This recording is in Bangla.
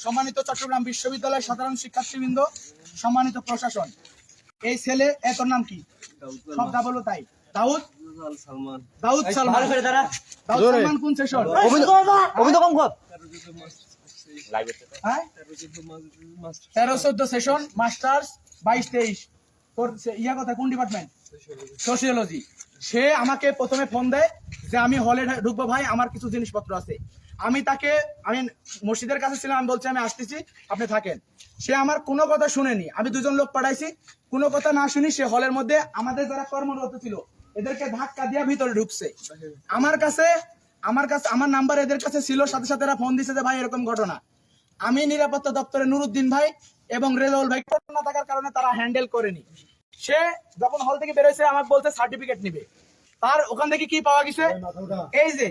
সম্মানিত চট্টগ্রাম বিশ্ববিদ্যালয়ের সাধারণ শিক্ষার্থীবৃন্দ, সম্মানিত প্রশাসন, এই ছেলে এর নাম কি? সব বলো তাই। দাউদ সালমান। দাউদ সালমান কোন সেশন? হ্যাঁ 13-14 সেশন, মাস্টার্স 22-23। তোর ইয়া কথা কোন ডিপার্টমেন্ট? সোশিওলজি। সে আমাকে প্রথমে ফোন দেয় যে আমি হলে ঢুকবো ভাই, আমার কিছু জিনিসপত্র আছে। আমি মসজিদের কাছে ছিলাম, আমি বলছি আমি আসতেছি, আপনি থাকেন। সে আমার কোনো কথা শুনেনি। আমি দুজন লোক পাঠাইছি, কোনো কথা না শুনি সে হলের মধ্যে আমাদের যারা কর্মরত ছিল এদেরকে ধাক্কা দিয়ে ভিতরে ঢুকছে। আমার নাম্বার এদের কাছে ছিল, সাথে সাথে এরা ফোন দিছে যে ভাই এরকম ঘটনা। আমি নিরাপত্তা দপ্তরে নুরুদ্দিন ভাই এবং রেজাউল ভাই ঘটনা থাকার কারণে তারা হ্যান্ডেল করেনি। সে যখন হল থেকে বেরোয়ছে আমাকে বলছে সার্টিফিকেট নিবে। তার ওখান থেকে কি পাওয়া গেছে? এই যে